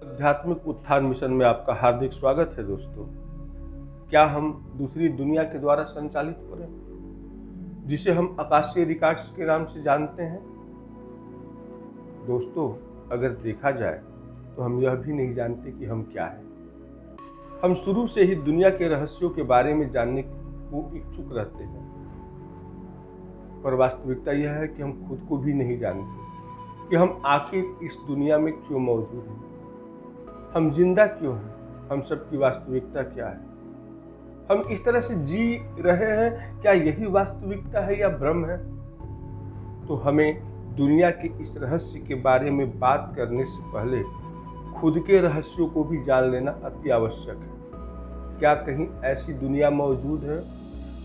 आध्यात्मिक उत्थान मिशन में आपका हार्दिक स्वागत है दोस्तों। क्या हम दूसरी दुनिया के द्वारा संचालित हो रहे हैं, जिसे हम आकाशीय रिकॉर्ड्स के नाम से जानते हैं? दोस्तों, अगर देखा जाए तो हम यह भी नहीं जानते कि हम क्या हैं। हम शुरू से ही दुनिया के रहस्यों के बारे में जानने को इच्छुक रहते हैं, पर वास्तविकता यह है कि हम खुद को भी नहीं जानते कि हम आखिर इस दुनिया में क्यों मौजूद हैं, हम जिंदा क्यों हैं, हम सबकी वास्तविकता क्या है, हम इस तरह से जी रहे हैं, क्या यही वास्तविकता है या भ्रम है? तो हमें दुनिया के इस रहस्य के बारे में बात करने से पहले खुद के रहस्यों को भी जान लेना अति आवश्यक है। क्या कहीं ऐसी दुनिया मौजूद है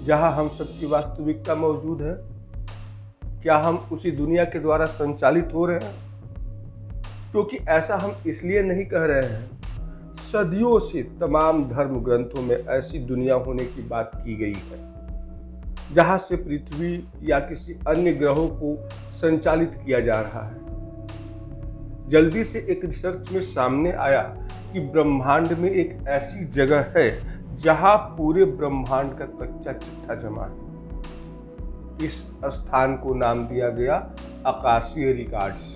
जहां हम सबकी वास्तविकता मौजूद है? क्या हम उसी दुनिया के द्वारा संचालित हो रहे हैं? क्योंकि ऐसा हम इसलिए नहीं कह रहे हैं। सदियों से तमाम धर्म ग्रंथों में ऐसी दुनिया होने की बात की गई है जहां से पृथ्वी या किसी अन्य ग्रहों को संचालित किया जा रहा है। जल्दी से एक रिसर्च में सामने आया कि ब्रह्मांड में एक ऐसी जगह है जहां पूरे ब्रह्मांड का कच्चा चिट्ठा जमा है। इस स्थान को नाम दिया गया आकाशीय रिकॉर्ड्स।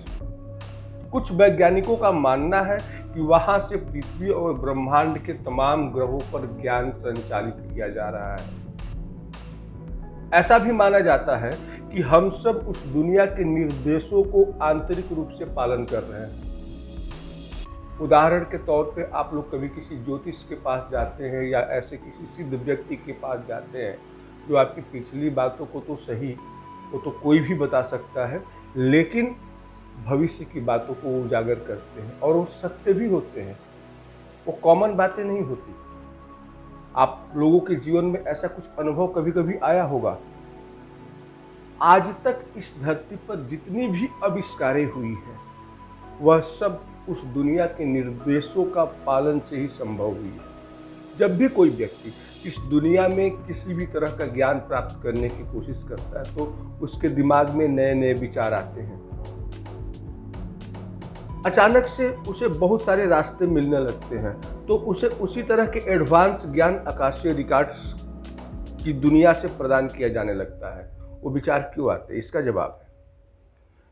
कुछ वैज्ञानिकों का मानना है कि वहां से पृथ्वी और ब्रह्मांड के तमाम ग्रहों पर ज्ञान संचालित किया जा रहा है। ऐसा भी माना जाता है कि हम सब उस दुनिया के निर्देशों को आंतरिक रूप से पालन कर रहे हैं। उदाहरण के तौर पे आप लोग कभी किसी ज्योतिष के पास जाते हैं या ऐसे किसी सिद्ध व्यक्ति के पास जाते हैं जो आपकी पिछली बातों को तो सही वो तो कोई भी बता सकता है, लेकिन भविष्य की बातों को उजागर करते हैं और वो सत्य भी होते हैं। वो कॉमन बातें नहीं होती। आप लोगों के जीवन में ऐसा कुछ अनुभव कभी कभी आया होगा। आज तक इस धरती पर जितनी भी आविष्कारें हुई है वह सब उस दुनिया के निर्देशों का पालन से ही संभव हुई है। जब भी कोई व्यक्ति इस दुनिया में किसी भी तरह का ज्ञान प्राप्त करने की कोशिश करता है तो उसके दिमाग में नए नए विचार आते हैं। अचानक से उसे बहुत सारे रास्ते मिलने लगते हैं तो उसे उसी तरह के एडवांस ज्ञान आकाशीय रिकॉर्ड्स की दुनिया से प्रदान किया जाने लगता है। वो विचार क्यों आते हैं? इसका जवाब है,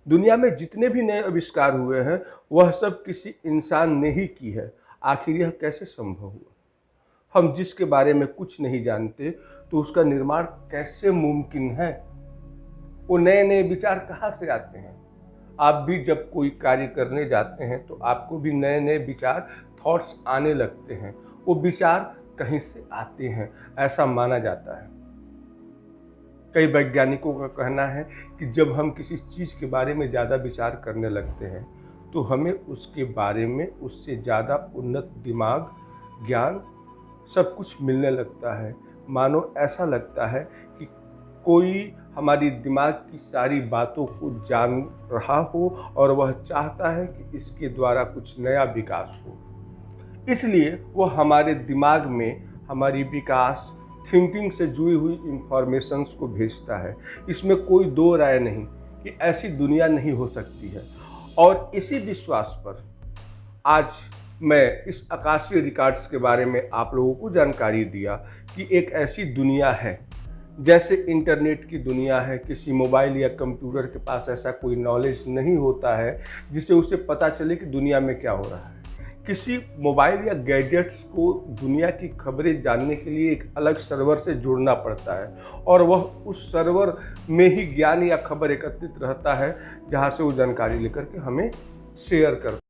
दुनिया में जितने भी नए आविष्कार हुए हैं वह सब किसी इंसान ने ही की है। आखिर यह कैसे संभव हुआ? हम जिसके बारे में कुछ नहीं जानते तो उसका निर्माण कैसे मुमकिन है? वो नए नए विचार कहाँ से आते हैं? आप भी जब कोई कार्य करने जाते हैं तो आपको भी नए नए विचार, थॉट्स आने लगते हैं। वो विचार कहीं से आते हैं, ऐसा माना जाता है। कई वैज्ञानिकों का कहना है कि जब हम किसी चीज़ के बारे में ज़्यादा विचार करने लगते हैं तो हमें उसके बारे में उससे ज़्यादा उन्नत दिमाग, ज्ञान सब कुछ मिलने लगता है। मानो ऐसा लगता है कि कोई हमारी दिमाग की सारी बातों को जान रहा हो और वह चाहता है कि इसके द्वारा कुछ नया विकास हो। इसलिए वह हमारे दिमाग में हमारी विकास, थिंकिंग से जुड़ी हुई इंफॉर्मेशंस को भेजता है। इसमें कोई दो राय नहीं कि ऐसी दुनिया नहीं हो सकती है। और इसी विश्वास पर आज मैं इस आकाशीय रिकॉर्ड्स के बारे में आप लोगों को जानकारी दिया कि एक ऐसी दुनिया है, जैसे इंटरनेट की दुनिया है। किसी मोबाइल या कंप्यूटर के पास ऐसा कोई नॉलेज नहीं होता है जिससे उसे पता चले कि दुनिया में क्या हो रहा है। किसी मोबाइल या गैजेट्स को दुनिया की खबरें जानने के लिए एक अलग सर्वर से जुड़ना पड़ता है और वह उस सर्वर में ही ज्ञान या खबर एकत्रित रहता है जहां से वो जानकारी लेकर के हमें शेयर करता है।